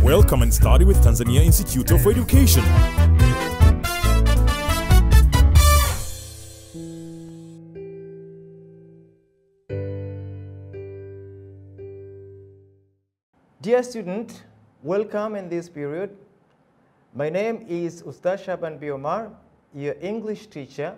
Welcome and study with Tanzania Institute of Education. Dear student, welcome in this period. My name is Ustaz Shaban Biomar, your English teacher,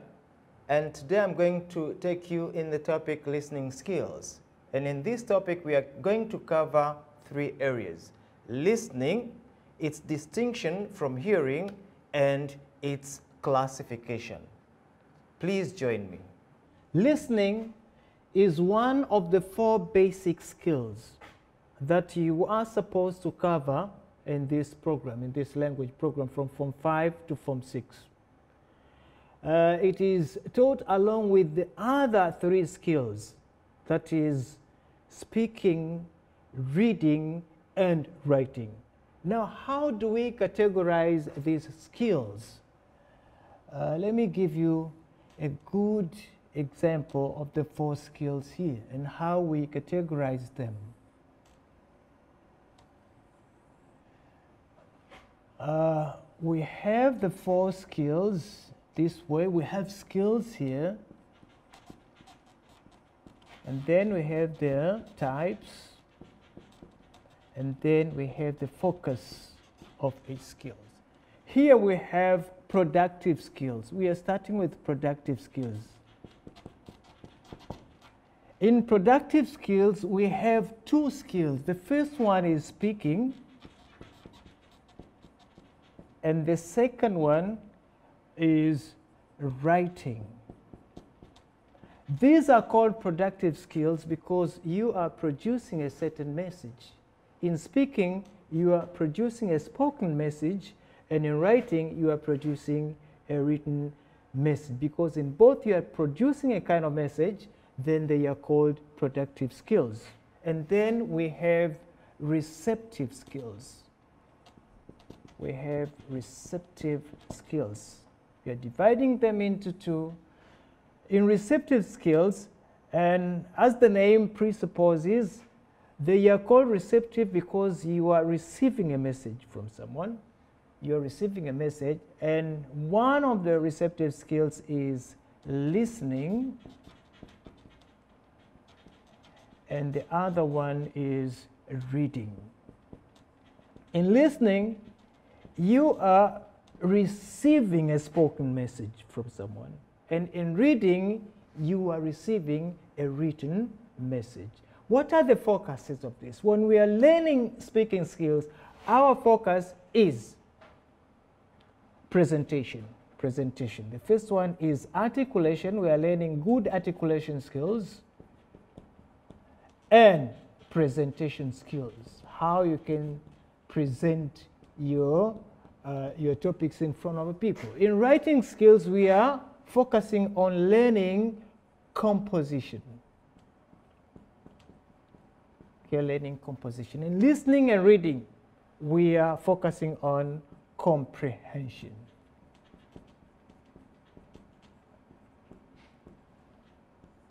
and today I'm going to take you in the topic listening skills. And in this topic, we are going to cover three areas: listening, its distinction from hearing, and its classification. Please join me. Listening is one of the four basic skills that you are supposed to cover in this program, in this language program from Form 5 to Form 6. It is taught along with the other three skills, that is speaking, reading, and writing. Now, how do we categorize these skills? Let me give you a good example of the four skills here and how we categorize them. We have the four skills this way. We have skills here, and then we have their types, and then we have the focus of each skill. Here we have productive skills. We are starting with productive skills. In productive skills, we have two skills. The first one is speaking, and the second one is writing. These are called productive skills because you are producing a certain message. In speaking, you are producing a spoken message, and in writing, you are producing a written message. Because in both you are producing a kind of message, then they are called productive skills. And then we have receptive skills. We have receptive skills. We are dividing them into two. In receptive skills, and as the name presupposes, they are called receptive because you are receiving a message from someone. You are receiving a message, and one of the receptive skills is listening, and the other one is reading. In listening, you are receiving a spoken message from someone. And in reading, you are receiving a written message. What are the focuses of this? When we are learning speaking skills, our focus is presentation. The first one is articulation. We are learning good articulation skills. And presentation skills, how you can present your topics in front of other people. In writing skills, we are focusing on learning composition. Okay, learning composition. In listening and reading, we are focusing on comprehension.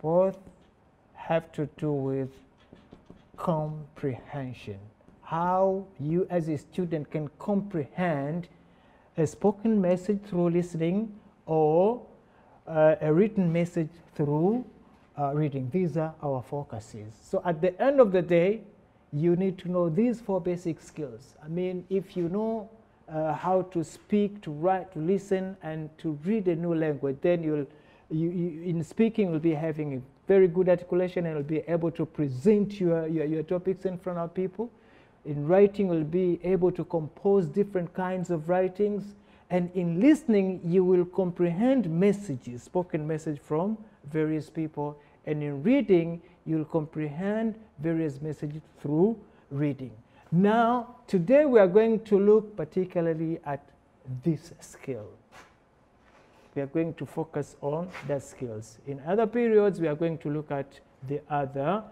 Both have to do with comprehension. How you as a student can comprehend a spoken message through listening or a written message through reading. These are our focuses. So at the end of the day, you need to know these four basic skills. I mean, if you know how to speak, to write, to listen, and to read a new language, then in speaking you'll be having a very good articulation and you'll be able to present your topics in front of people. In writing, you'll be able to compose different kinds of writings. And in listening, you will comprehend messages, spoken message from various people. And in reading, you'll comprehend various messages through reading. Now, today we are going to look particularly at this skill. We are going to focus on the skills. In other periods, we are going to look at the other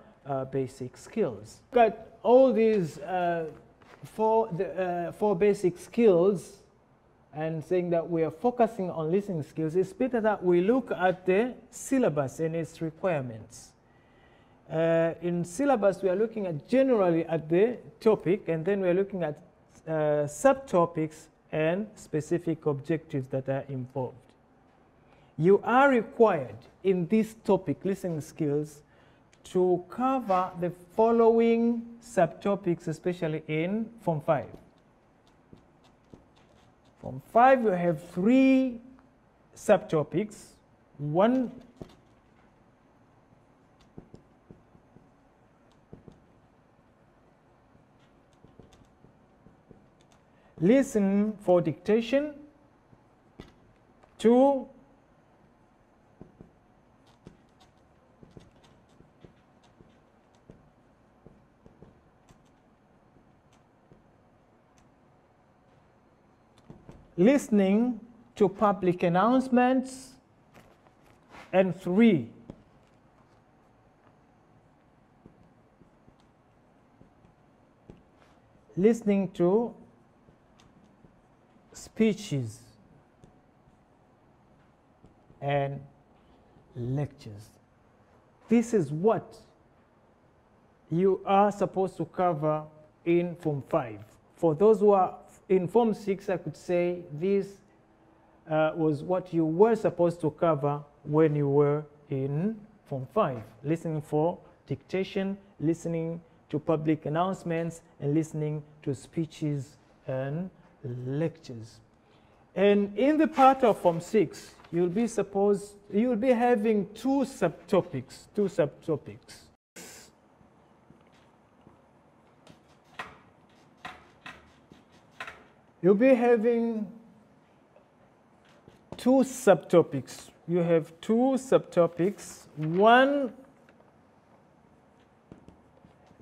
basic skills. Look at all these four basic skills and saying that we are focusing on listening skills. It's better that we look at the syllabus and its requirements. In syllabus, we are looking at generally at the topic, and then we are looking at subtopics and specific objectives that are involved. You are required in this topic, listening skills, to cover the following subtopics, especially in Form 5. Form 5, you have 3 subtopics. One, listen for dictation. 2, listening to public announcements. And 3, listening to speeches and lectures. This is what you are supposed to cover in Form 5. For those who are in Form 6, I could say this was what you were supposed to cover when you were in Form 5. Listening for dictation, listening to public announcements, and listening to speeches and lectures. And in the part of Form 6, you'll be having 2 subtopics. You'll be having 2 subtopics. You have 2 subtopics. One,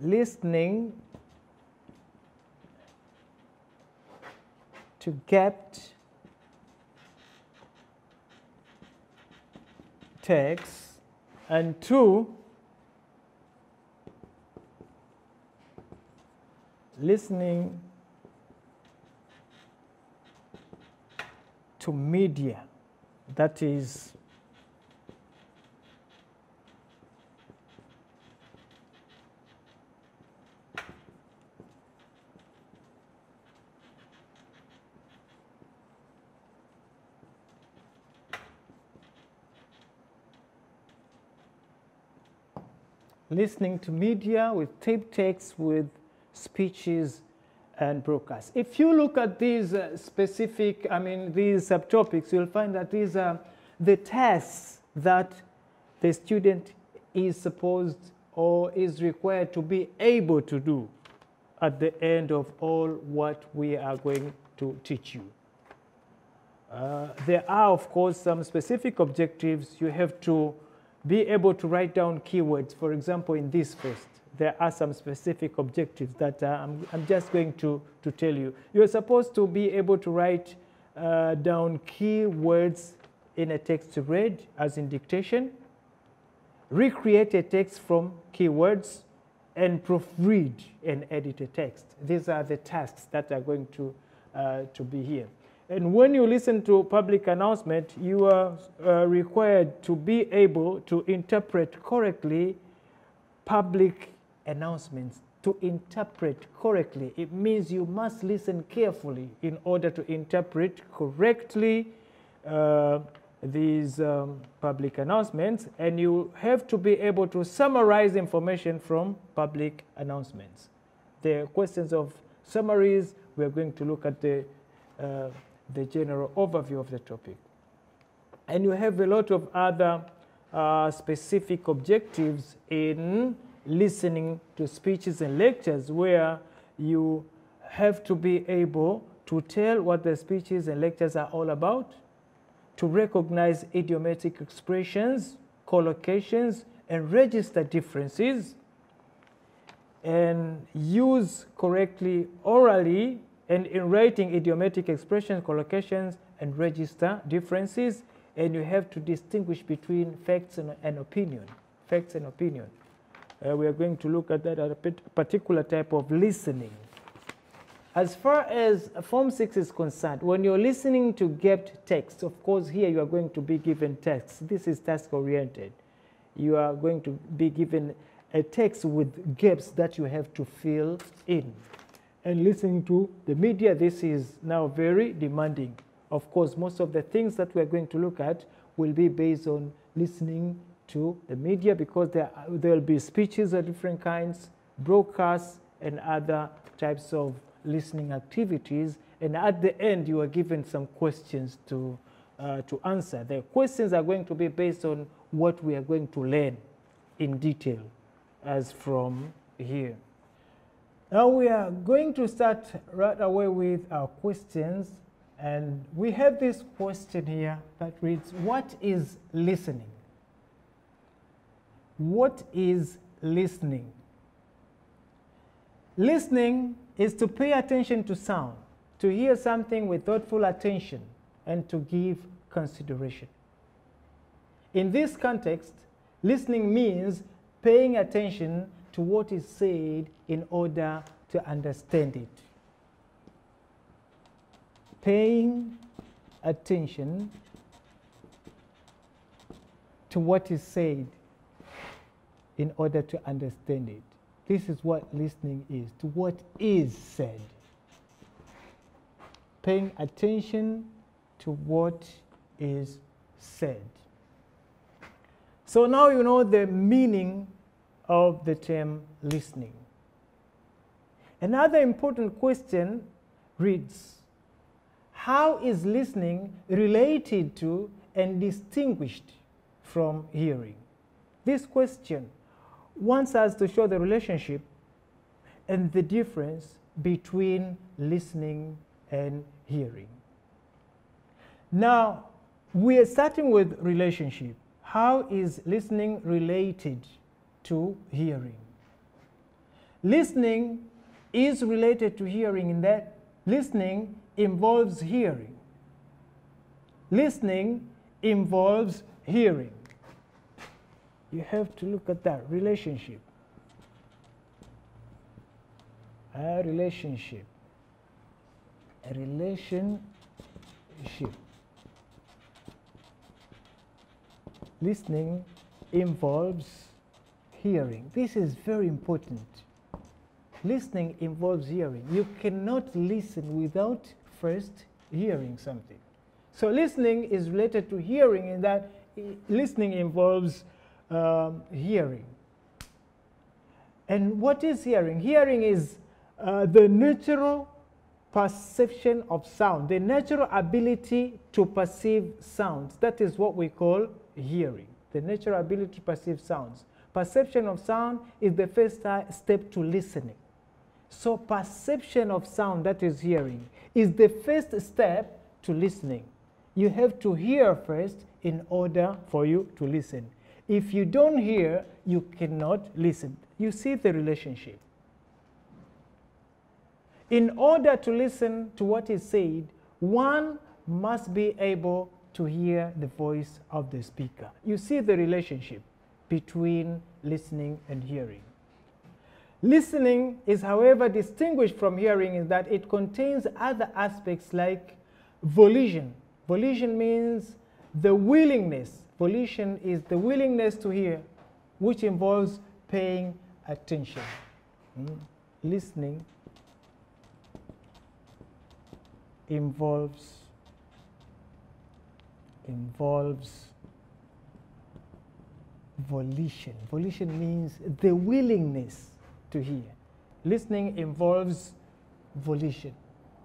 listening to get text, and 2, listening to media, that is listening to media with tape text, with speeches and broadcasts. If you look at these these subtopics, you'll find that these are the tasks that the student is supposed or is required to be able to do at the end of all what we are going to teach you. There are, of course, some specific objectives. You have to be able to write down keywords. For example, in this first, there are some specific objectives that I'm just going to tell you. You're supposed to be able to write down keywords in a text to read, as in dictation, recreate a text from keywords, and proofread and edit a text. These are the tasks that are going to be here. And when you listen to public announcement, you are required to be able to interpret correctly public announcements. To interpret correctly, it means you must listen carefully in order to interpret correctly these public announcements, and you have to be able to summarize information from public announcements. The questions of summaries, we're going to look at the general overview of the topic. And you have a lot of other specific objectives in listening to speeches and lectures, where you have to be able to tell what the speeches and lectures are all about, to recognize idiomatic expressions, collocations, and register differences, and use correctly orally and in writing idiomatic expressions, collocations, and register differences. And you have to distinguish between facts and opinion. Facts and opinion. We are going to look at that at a particular type of listening. As far as Form 6 is concerned, when you're listening to get text, of course, here you are going to be given text. This is task-oriented. You are going to be given a text with gaps that you have to fill in. and listening to the media, this is now very demanding. Of course, most of the things that we're going to look at will be based on listening to the media, because there will be speeches of different kinds, broadcasts, and other types of listening activities. And at the end, you are given some questions to answer. The questions are going to be based on what we are going to learn in detail, as from here. Now we are going to start right away with our questions. And we have this question here that reads, what is listening? What is listening? Listening is to pay attention to sound, to hear something with thoughtful attention, and to give consideration. In this context, listening means paying attention to what is said in order to understand it. Paying attention to what is said in order to understand it. This is what listening is, to what is said. Paying attention to what is said. So now you know the meaning of the term listening. Another important question reads, how is listening related to and distinguished from hearing? This question wants us to show the relationship and the difference between listening and hearing. Now, we are starting with relationship. How is listening related to hearing? Listening is related to hearing in that listening involves hearing. Listening involves hearing. You have to look at that relationship. A relationship. A relationship. Listening involves hearing. This is very important. Listening involves hearing. You cannot listen without first hearing something. So listening is related to hearing in that listening involves hearing. And what is hearing? Hearing is the natural perception of sound, the natural ability to perceive sounds. That is what we call hearing, the natural ability to perceive sounds. Perception of sound is the first step to listening. So perception of sound, that is hearing, is the first step to listening. You have to hear first in order for you to listen. If you don't hear, you cannot listen. You see the relationship. In order to listen to what is said, one must be able to hear the voice of the speaker. You see the relationship between listening and hearing. Listening is, however, distinguished from hearing in that it contains other aspects like volition. Volition means the willingness. Volition is the willingness to hear, which involves paying attention. Listening involves volition. Volition means the willingness to hear. Listening involves volition,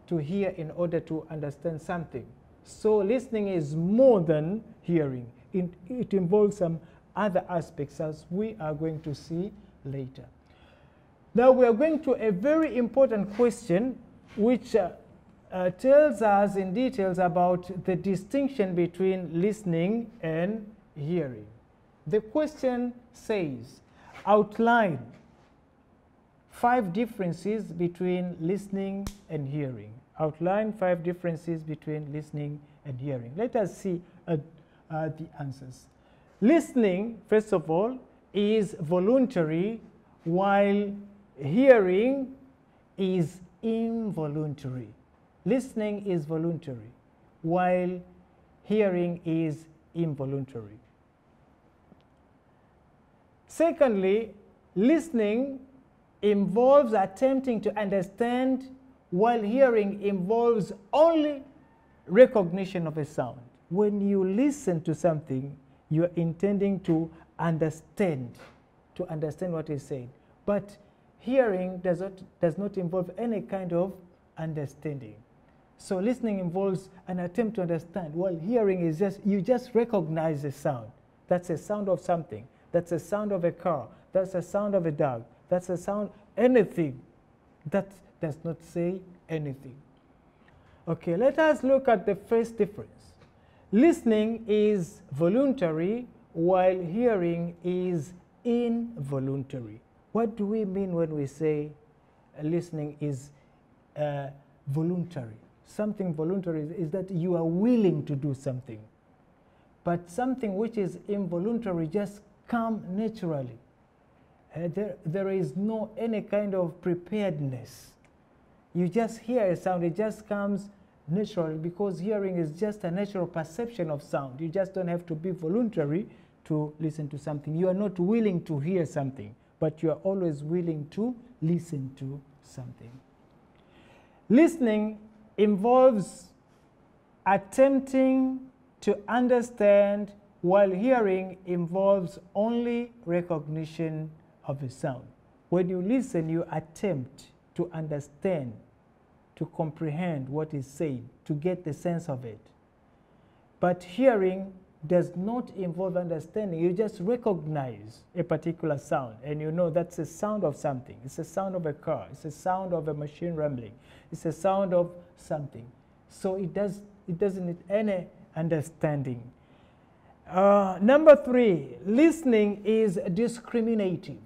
to hear in order to understand something. So listening is more than hearing. It involves some other aspects, as we are going to see later. Now we are going to a very important question which tells us in details about the distinction between listening and hearing. The question says, outline 5 differences between listening and hearing. Outline 5 differences between listening and hearing. Let us see the answers. Listening, first of all, is voluntary, while hearing is involuntary. Listening is voluntary, while hearing is involuntary. Secondly, listening involves attempting to understand, while hearing involves only recognition of a sound. When you listen to something, you are intending to understand what is said. But hearing does not involve any kind of understanding. So listening involves an attempt to understand, while hearing is you just recognize a sound. That's a sound of something. That's a sound of a car. That's a sound of a dog. That's a sound, anything that does not say anything. Okay, let us look at the first difference. Listening is voluntary, while hearing is involuntary. What do we mean when we say listening is voluntary? Something voluntary is that you are willing to do something. But something which is involuntary just comes naturally. There is no any kind of preparedness. You just hear a sound, it just comes naturally, because hearing is just a natural perception of sound. You just don't have to be voluntary to listen to something. You are not willing to hear something, but you are always willing to listen to something. Listening involves attempting to understand, while hearing involves only recognition of a sound. When you listen, you attempt to understand, to comprehend what is said, to get the sense of it. But hearing does not involve understanding. You just recognize a particular sound, and you know that's a sound of something. It's a sound of a car. It's a sound of a machine rumbling. It's a sound of something. So it doesn't need any understanding. Number 3, listening is discriminative.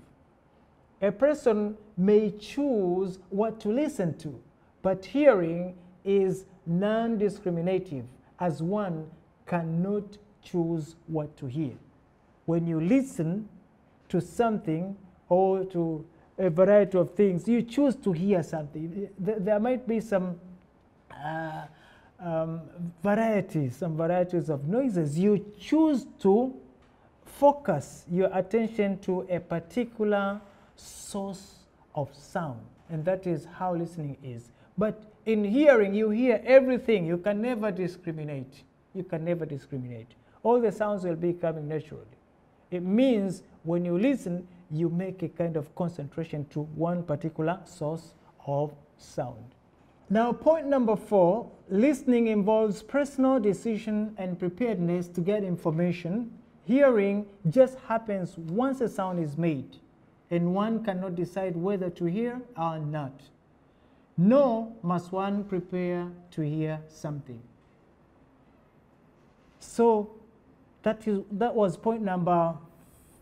A person may choose what to listen to, but hearing is non-discriminative, as one cannot choose what to hear. When you listen to something or to a variety of things, you choose to hear something. There might be some varieties of noises. You choose to focus your attention to a particular source of sound, and that is how listening is. But in hearing, you hear everything. You can never discriminate. You can never discriminate. All the sounds will be coming naturally. It means when you listen, you make a kind of concentration to one particular source of sound. Now, point number 4, listening involves personal decision and preparedness to get information. Hearing just happens once a sound is made, and one cannot decide whether to hear or not. Nor must one prepare to hear something. So that was point number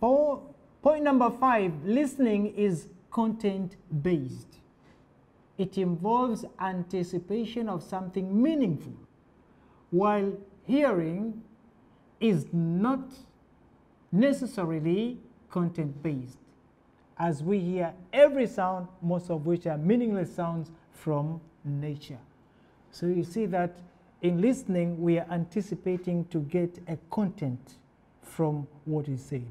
4. Point number 5, listening is content-based. It involves anticipation of something meaningful, while hearing is not necessarily content-based, as we hear every sound, most of which are meaningless sounds from nature. So you see that in listening, we are anticipating to get a content from what is said.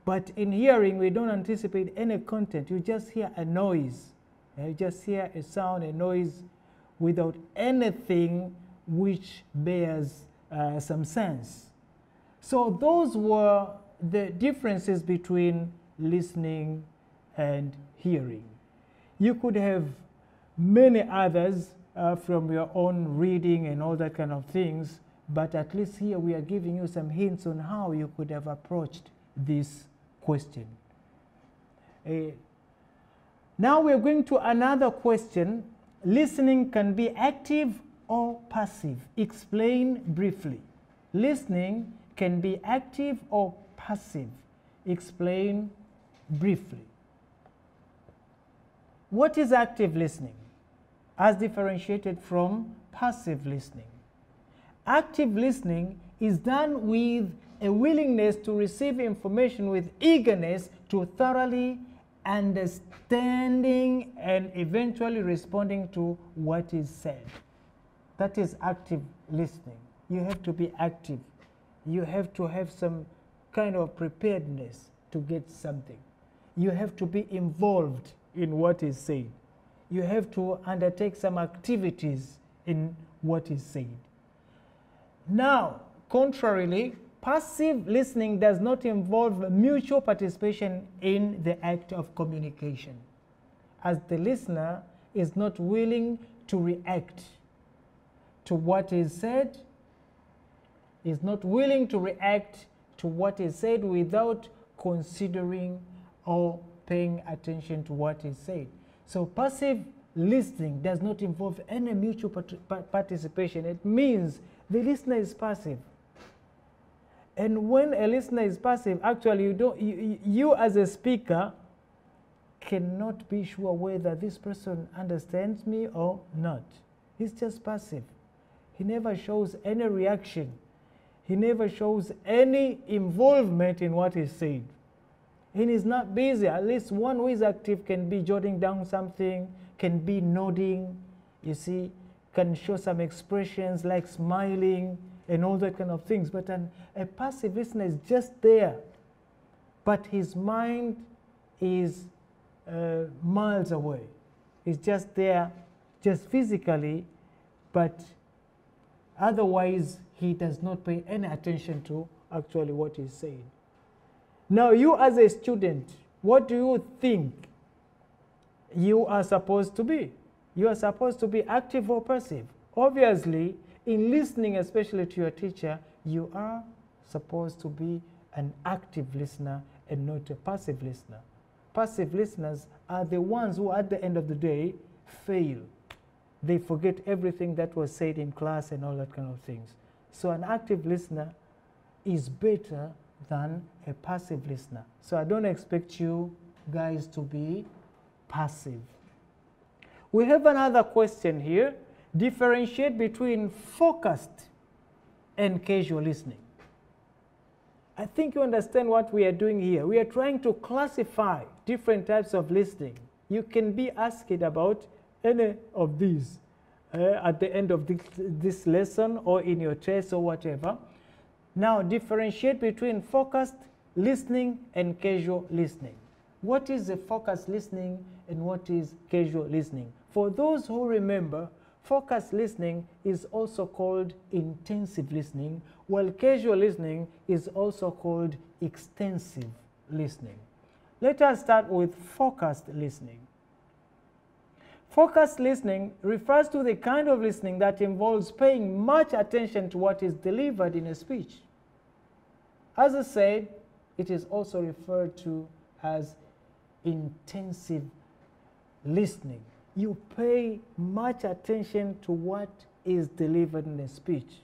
But in hearing, we don't anticipate any content. You just hear a noise. You just hear a sound, a noise, without anything which bears some sense. So those were the differences between listening and hearing. You could have many others from your own reading and all that kind of things, but at least here we are giving you some hints on how you could have approached this question. Now we're going to another question. Listening can be active or passive. Explain briefly. Listening can be active or passive. Explain briefly. What is active listening as differentiated from passive listening? Active listening is done with a willingness to receive information with eagerness to thoroughly understanding and eventually responding to what is said. That is active listening. You have to be active. You have to have some kind of preparedness to get something. You have to be involved in what is said. You have to undertake some activities in what is said. Now, contrarily, passive listening does not involve mutual participation in the act of communication, as the listener is not willing to react to what is said, is not willing to react to what is said without considering or paying attention to what is said. So passive listening does not involve any mutual participation. It means the listener is passive. And when a listener is passive, actually you as a speaker cannot be sure whether this person understands me or not. He's just passive. He never shows any reaction. He never shows any involvement in what is said. He is not busy. At least one who is active can be jotting down something, can be nodding, you see, can show some expressions like smiling and all that kind of things. But a passive listener is just there, but his mind is miles away. He's just there, just physically, but otherwise he does not pay any attention to actually what he's saying. Now, you as a student, what do you think you are supposed to be? You are supposed to be active or passive? Obviously, in listening, especially to your teacher, you are supposed to be an active listener and not a passive listener. Passive listeners are the ones who, at the end of the day, fail. They forget everything that was said in class and all that kind of things. So an active listener is better than a passive listener. So I don't expect you guys to be passive. We have another question here. Differentiate between focused and casual listening. I think you understand what we are doing here. We are trying to classify different types of listening. You can be asked about any of these at the end of this lesson or in your test or whatever. Now, differentiate between focused listening and casual listening. What is a focused listening and what is casual listening? For those who remember, focused listening is also called intensive listening, while casual listening is also called extensive listening. Let us start with focused listening. Focused listening refers to the kind of listening that involves paying much attention to what is delivered in a speech. As I said, it is also referred to as intensive listening. You pay much attention to what is delivered in a speech.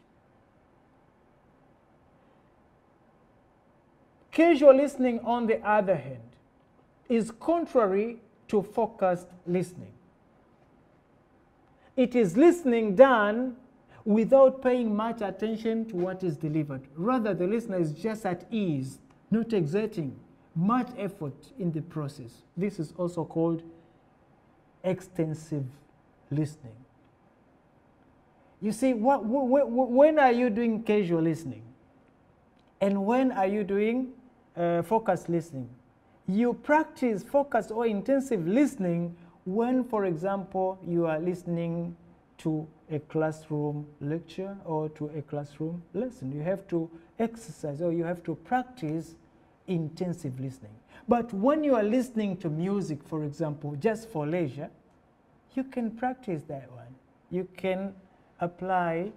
Casual listening, on the other hand, is contrary to focused listening. It is listening done without paying much attention to what is delivered. Rather, the listener is just at ease, not exerting much effort in the process. This is also called extensive listening. You see, when are you doing casual listening? And when are you doing focused listening? You practice focused or intensive listening when, for example, you are listening to a classroom lecture or to a classroom lesson. You have to exercise or you have to practice intensive listening. But when you are listening to music, for example, just for leisure, you can practice that one. You can apply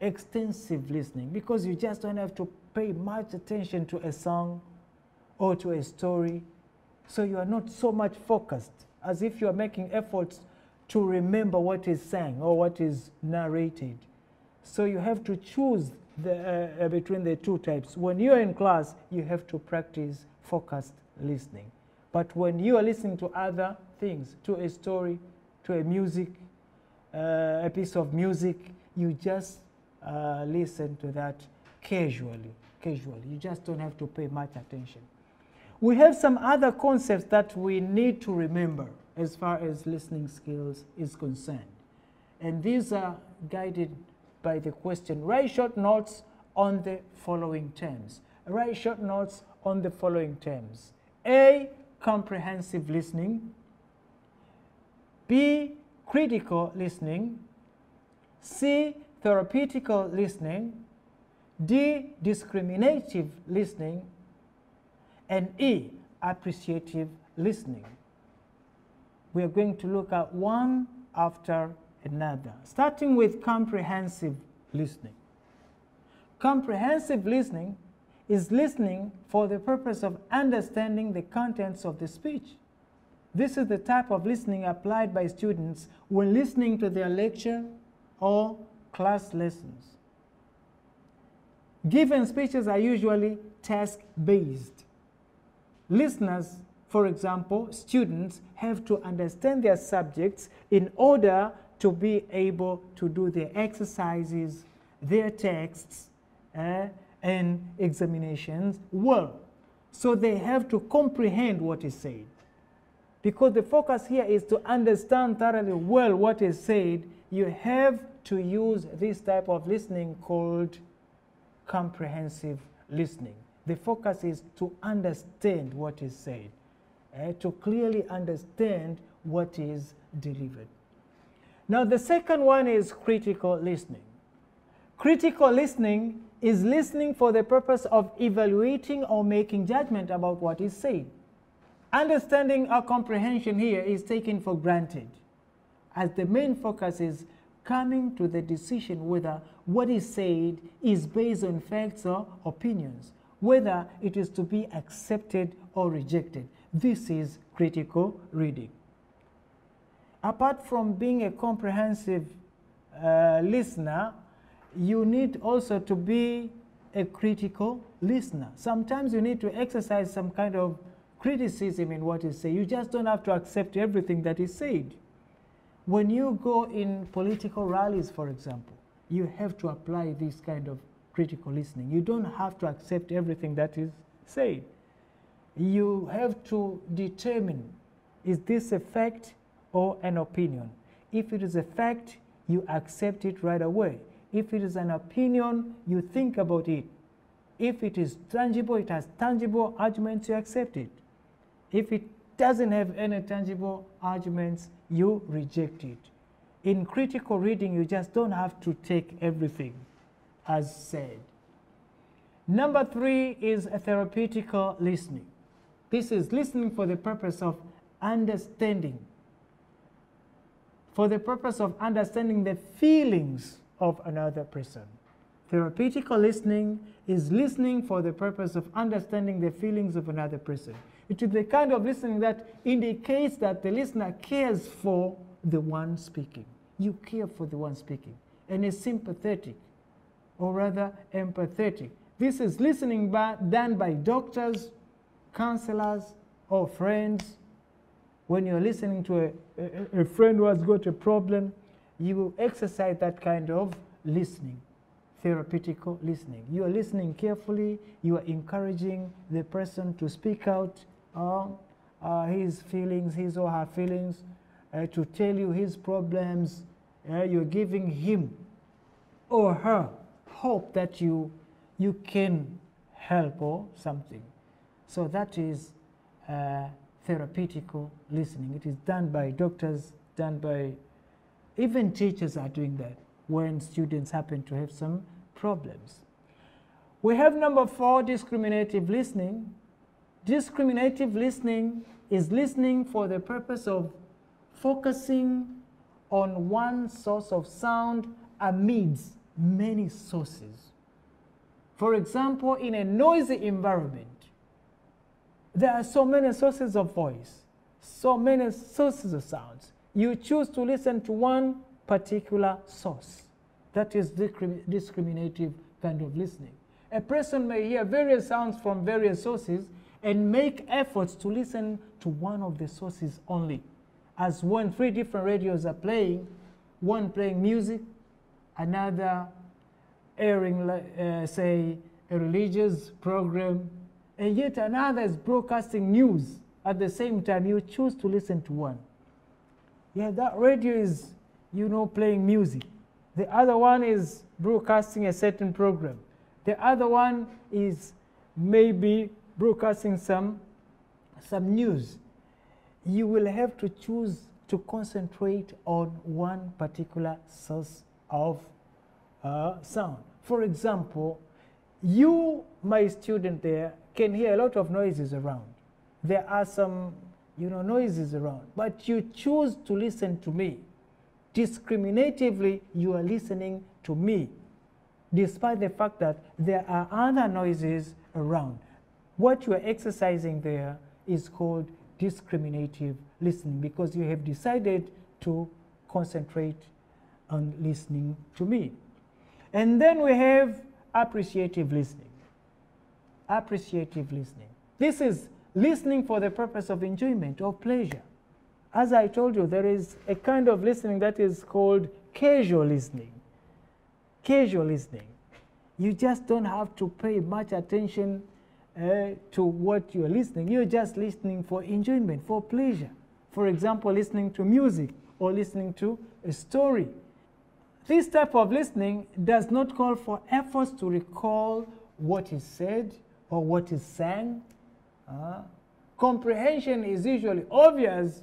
extensive listening because you just don't have to pay much attention to a song or to a story. So you are not so much focused as if you are making efforts to remember what is sang or what is narrated. So you have to choose between the two types. When you are in class, you have to practice focused listening. But when you are listening to other things, to a story, to a music, a piece of music, you just listen to that casually. You just don't have to pay much attention. We have some other concepts that we need to remember as far as listening skills is concerned. And these are guided by the question. Write short notes on the following terms. Write short notes on the following terms. A, comprehensive listening. B, critical listening. C, therapeutical listening. D, discriminative listening. And E, appreciative listening. We are going to look at one after another, starting with comprehensive listening. Comprehensive listening is listening for the purpose of understanding the contents of the speech. This is the type of listening applied by students when listening to their lecture or class lessons. Given speeches are usually task-based. Listeners, for example, students have to understand their subjects in order to be able to do their exercises, their texts, and examinations well. So they have to comprehend what is said. Because the focus here is to understand thoroughly well what is said, you have to use this type of listening called comprehensive listening. The focus is to understand what is said, to clearly understand what is delivered. Now the second one is critical listening. Critical listening is listening for the purpose of evaluating or making judgment about what is said. Understanding or comprehension here is taken for granted, as the main focus is coming to the decision whether what is said is based on facts or opinions, whether it is to be accepted or rejected. This is critical reading. Apart from being a comprehensive listener, you need also to be a critical listener. Sometimes you need to exercise some kind of criticism in what is said. You just don't have to accept everything that is said. When you go in political rallies, for example, you have to apply this kind of critical listening. You don't have to accept everything that is said. You have to determine, is this a fact or an opinion? If it is a fact, you accept it right away. If it is an opinion, you think about it. If it is tangible, it has tangible arguments, you accept it. If it doesn't have any tangible arguments, you reject it. In critical reading, you just don't have to take everything as said. Number 3 is a therapeutical listening. This is listening for the purpose of understanding, for the purpose of understanding the feelings of another person. Therapeutical listening is listening for the purpose of understanding the feelings of another person. It is the kind of listening that indicates that the listener cares for the one speaking. You care for the one speaking and is sympathetic, or rather empathetic. This is listening done by doctors, counselors, or friends. When you're listening to a friend who has got a problem, you will exercise that kind of listening, therapeutical listening. You are listening carefully, you are encouraging the person to speak out his feelings, his or her feelings, to tell you his problems. You're giving him or her hope that you can help or something. So that is therapeutical listening. It is done by doctors, done by even teachers are doing that when students happen to have some problems. We have number 4, discriminative listening. Discriminative listening is listening for the purpose of focusing on one source of sound amidst many sources. For example, in a noisy environment, there are so many sources of voice, so many sources of sounds. You choose to listen to one particular source. That is discriminative kind of listening. A person may hear various sounds from various sources and make efforts to listen to one of the sources only. As when 3 different radios are playing, one playing music, another airing, say, a religious program, and yet another is broadcasting news. At the same time, you choose to listen to one. Yeah, that radio is, playing music. The other one is broadcasting a certain program. The other one is maybe broadcasting some some news, you will have to choose to concentrate on one particular source of sound. For example, you, my student there, can hear a lot of noises around. There are some, noises around, but you choose to listen to me. Discriminatively, you are listening to me, despite the fact that there are other noises around. What you are exercising there is called discriminative listening, because you have decided to concentrate on listening to me. And then we have appreciative listening. Appreciative listening. This is listening for the purpose of enjoyment or pleasure. As I told you, there is a kind of listening that is called casual listening. Casual listening. You just don't have to pay much attention to what you're listening. You're just listening for enjoyment, for pleasure. For example, listening to music or listening to a story. This type of listening does not call for efforts to recall what is said or what is sang. Comprehension is usually obvious,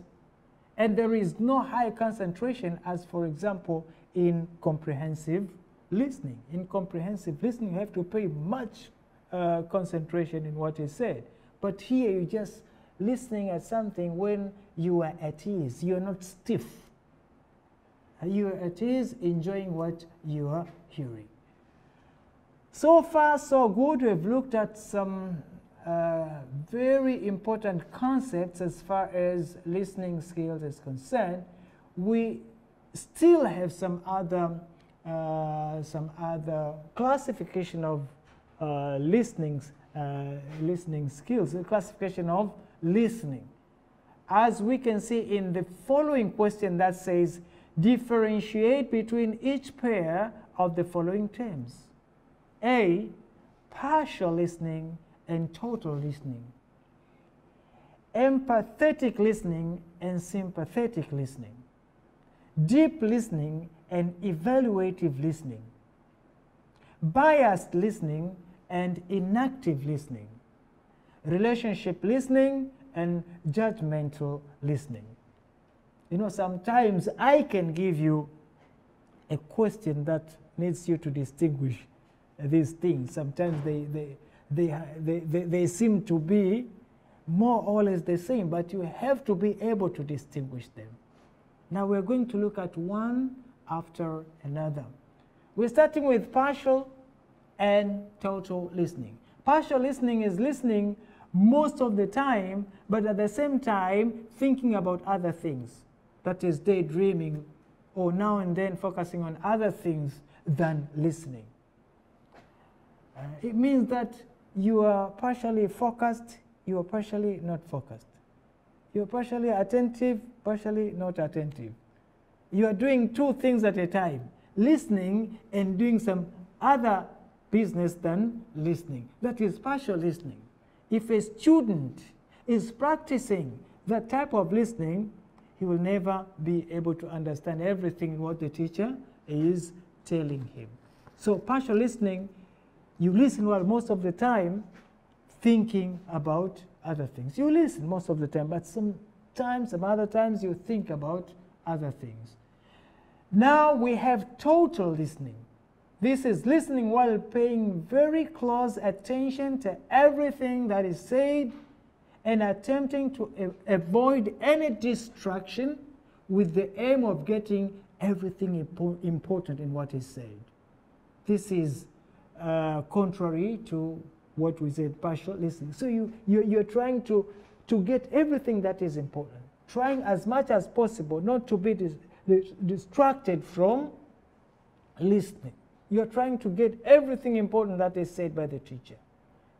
and there is no high concentration as, for example, in comprehensive listening. In comprehensive listening, you have to pay much concentration in what is said. But here, you're just listening at something when you are at ease. You're not stiff. You are at ease, enjoying what you are hearing. So far, so good. We've looked at some very important concepts as far as listening skills is concerned. We still have some other classification of listening skills, the classification of listening. As we can see in the following question that says, differentiate between each pair of the following terms. A, partial listening and total listening. Empathetic listening and sympathetic listening. Deep listening and evaluative listening. Biased listening and inactive listening. Relationship listening and judgmental listening. Sometimes I can give you a question that needs you to distinguish these things. Sometimes they seem to be more or less the same, but you have to be able to distinguish them. Now we're going to look at one after another. We're starting with partial and total listening. Partial listening is listening most of the time, but at the same time thinking about other things. That is daydreaming, or now and then focusing on other things than listening. It means that you are partially focused, you are partially not focused. You are partially attentive, partially not attentive. You are doing two things at a time, listening and doing some other business than listening. That is partial listening. If a student is practicing that type of listening, he will never be able to understand everything what the teacher is telling him. So partial listening, you listen while most of the time thinking about other things. You listen most of the time, but some other times you think about other things. Now we have total listening. This is listening while paying very close attention to everything that is said and attempting to avoid any distraction with the aim of getting everything important in what is said. This is contrary to what we said, partial listening. So you're trying to get everything that is important, trying as much as possible not to be distracted from listening. You're trying to get everything important that is said by the teacher.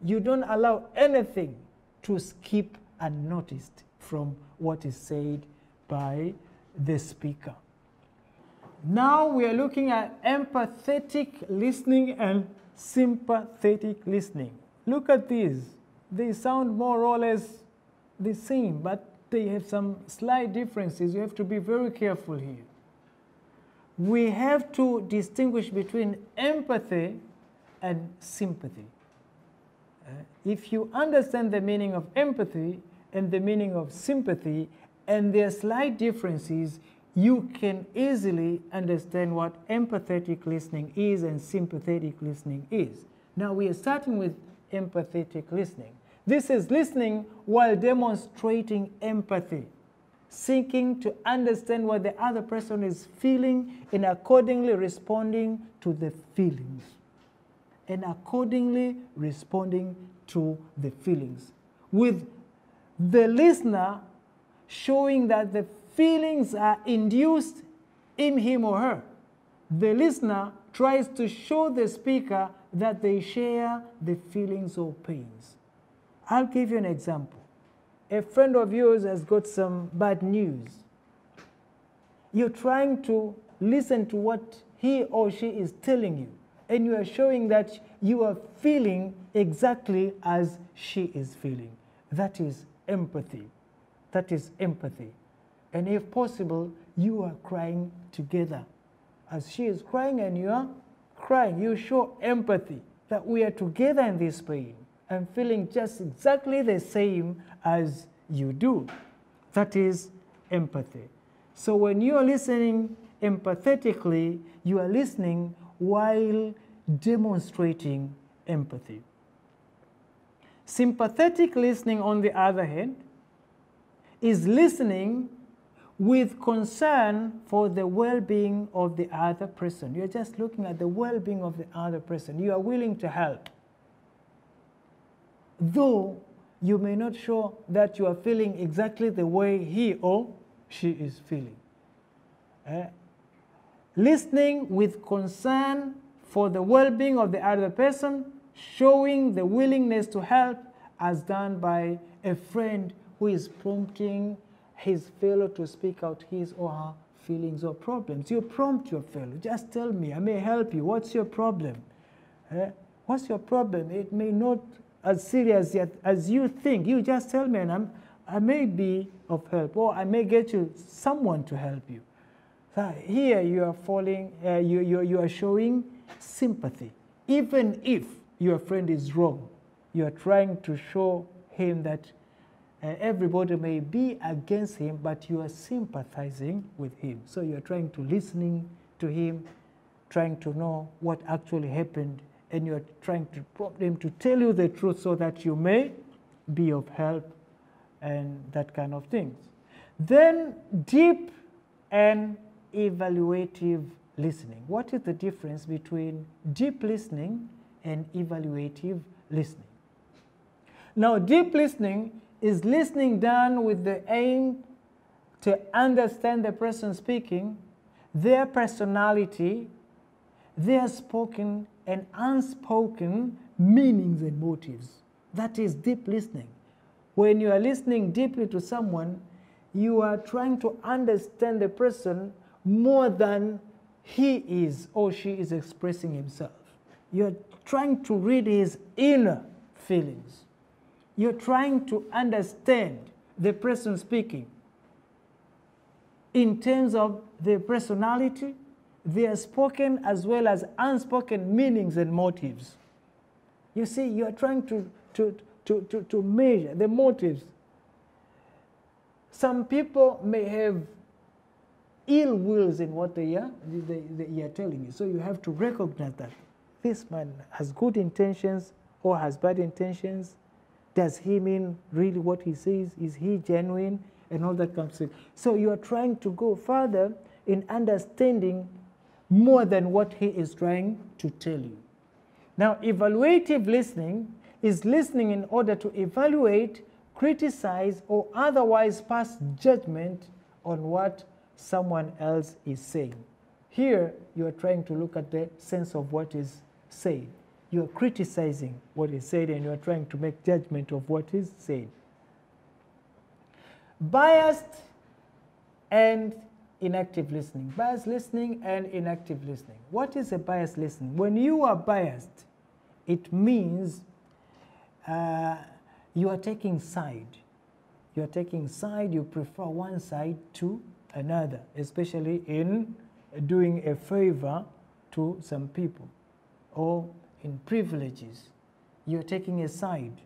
You don't allow anything to skip unnoticed from what is said by the speaker. Now we are looking at empathetic listening and sympathetic listening. Look at these. They sound more or less the same, but they have some slight differences. You have to be very careful here. We have to distinguish between empathy and sympathy. If you understand the meaning of empathy, and the meaning of sympathy and their slight differences, you can easily understand what empathetic listening is and sympathetic listening is. Now we are starting with empathetic listening. This is listening while demonstrating empathy, seeking to understand what the other person is feeling and accordingly responding to the feelings. And accordingly responding to the feelings. With the listener showing that the feelings are induced in him or her. The listener tries to show the speaker that they share the feelings or pains. I'll give you an example. A friend of yours has got some bad news. You're trying to listen to what he or she is telling you, and you are showing that you are feeling exactly as she is feeling. That is empathy. That is empathy. And if possible, you are crying together. As she is crying and you are crying, you show empathy that we are together in this pain and feeling just exactly the same as you do. That is empathy. So when you are listening empathetically, you are listening while demonstrating empathy. Sympathetic listening, on the other hand, is listening with concern for the well-being of the other person. You're just looking at the well-being of the other person. You are willing to help, though you may not show that you are feeling exactly the way he or she is feeling. Listening with concern for the well-being of the other person, showing the willingness to help as done by a friend who is prompting his fellow to speak out his or her feelings or problems. You prompt your fellow. Just tell me, I may help you. What's your problem? What's your problem? It may not as serious yet as you think. You just tell me and I may be of help, or I may get you someone to help you. So here you are you are showing sympathy. Even if your friend is wrong, you are trying to show him that everybody may be against him, but you are sympathizing with him. So you are trying to listening to him, trying to know what actually happened, and you are trying to prompt him to tell you the truth so that you may be of help and that kind of things. Then deep and evaluative listening. What is the difference between deep listening and evaluative listening? Now, deep listening is listening done with the aim to understand the person speaking, their personality, their spoken and unspoken meanings and motives. That is deep listening. When you are listening deeply to someone, you are trying to understand the person more than he is or she is expressing himself. You're trying to read his inner feelings. You're trying to understand the person speaking in terms of their personality, their spoken as well as unspoken meanings and motives. You see, you're trying to measure the motives. Some people may have ill wills in what they are telling you. So you have to recognize that this man has good intentions or has bad intentions. Does he mean really what he says? Is he genuine? And all that comes in. So you are trying to go further in understanding more than what he is trying to tell you. Now, evaluative listening is listening in order to evaluate, criticize, or otherwise pass judgment on what someone else is saying. Here, you are trying to look at the sense of what is said. You are criticizing what is said and you are trying to make judgment of what is said. Biased and inactive listening. Biased listening and inactive listening. What is a biased listening? When you are biased, it means you are taking side. You are taking side, you prefer one side to another, especially in doing a favor to some people or in privileges. You're taking a side,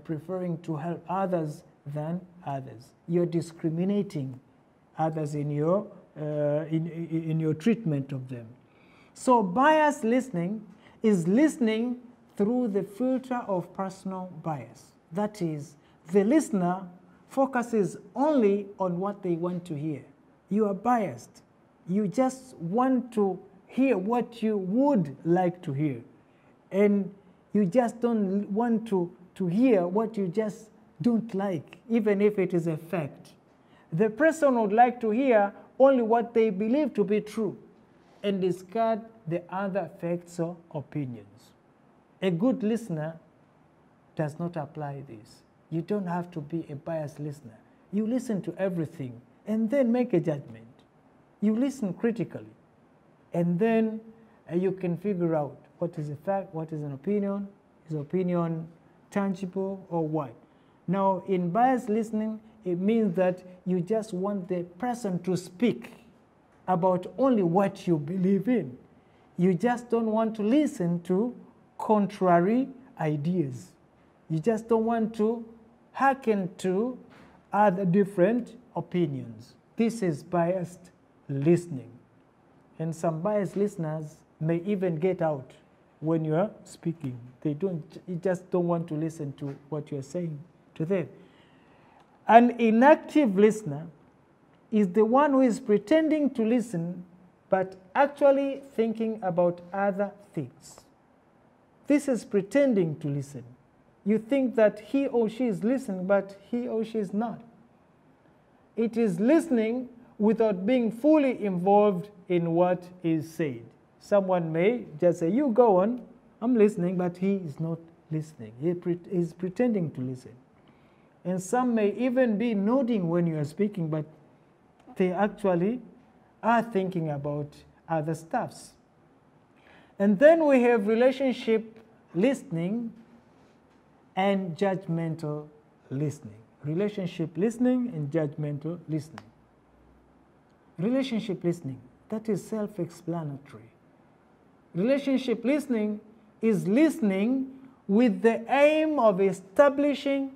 preferring to help others than others. You're discriminating others in your treatment of them. So biased listening is listening through the filter of personal bias. That is, the listener focuses only on what they want to hear. You are biased. You just want to hear what you would like to hear. And you just don't want to hear what you just don't like, even if it is a fact. The person would like to hear only what they believe to be true and discard the other facts or opinions. A good listener does not apply this. You don't have to be a biased listener. You listen to everything and then make a judgment. You listen critically, and then you can figure out what is a fact, what is an opinion. Is opinion tangible or what? Now, in biased listening, it means that you just want the person to speak about only what you believe in. You just don't want to listen to contrary ideas. You just don't want to hearken to other different opinions. This is biased listening. And some biased listeners may even get out when you are speaking. You just don't want to listen to what you are saying to them. An inactive listener is the one who is pretending to listen but actually thinking about other things. This is pretending to listen. You think that he or she is listening, but he or she is not. It is listening without being fully involved in what is said. Someone may just say, you go on, I'm listening, but he is not listening. He is pretending to listen. And some may even be nodding when you are speaking, but they actually are thinking about other stuffs. And then we have relationship listening and judgmental listening. Relationship listening and judgmental listening. Relationship listening, that is self-explanatory. Relationship listening is listening with the aim of establishing,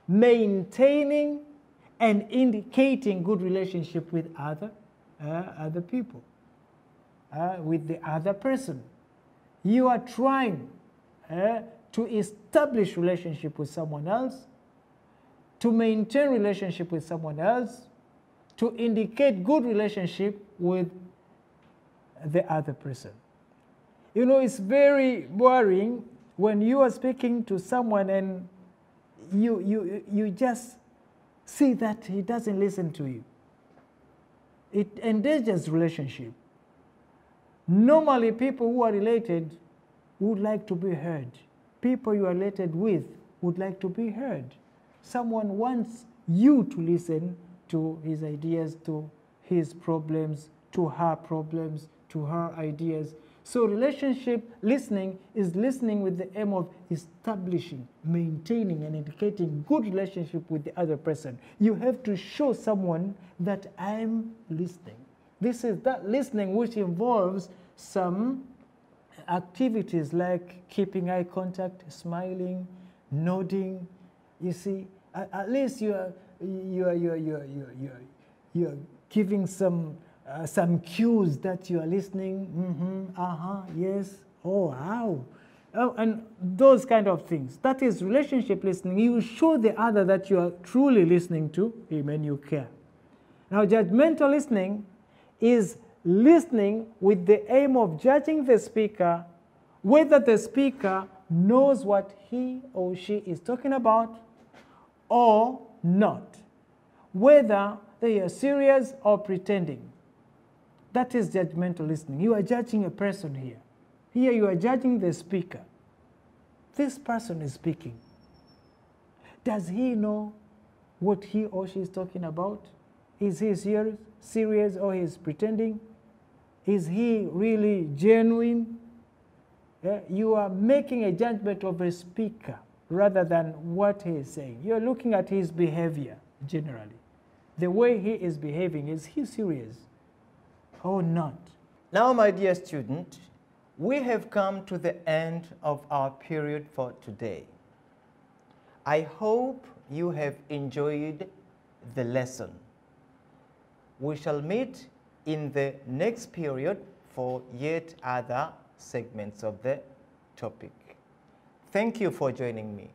maintaining, and indicating good relationship with other people, with the other person. You are trying to establish relationship with someone else, to maintain relationship with someone else, to indicate good relationship with the other person. You know, it's very boring when you are speaking to someone and you just see that he doesn't listen to you. It endangers relationship. Normally, people who are related would like to be heard. People you are related with would like to be heard. Someone wants you to listen to his ideas, to his problems, to her problems, to her ideas. So relationship listening is listening with the aim of establishing, maintaining, and indicating good relationship with the other person. You have to show someone that I'm listening. This is that listening which involves some activities like keeping eye contact, smiling, nodding. You see, at least you're giving some cues that you are listening. Yes, oh, wow. Oh, and those kind of things. That is relationship listening. You show the other that you are truly listening to him and you care. Now, judgmental listening is listening with the aim of judging the speaker, whether the speaker knows what he or she is talking about or not, whether they are serious or pretending. That is judgmental listening. You are judging a person here. Here you are judging the speaker. This person is speaking. Does he know what he or she is talking about? Is he serious or is pretending? Is he really genuine? You are making a judgment of a speaker rather than what he is saying. You're looking at his behavior generally. The way he is behaving, is he serious or not? Now, my dear student, we have come to the end of our period for today. I hope you have enjoyed the lesson. We shall meet in the next period for yet other segments of the topic. Thank you for joining me.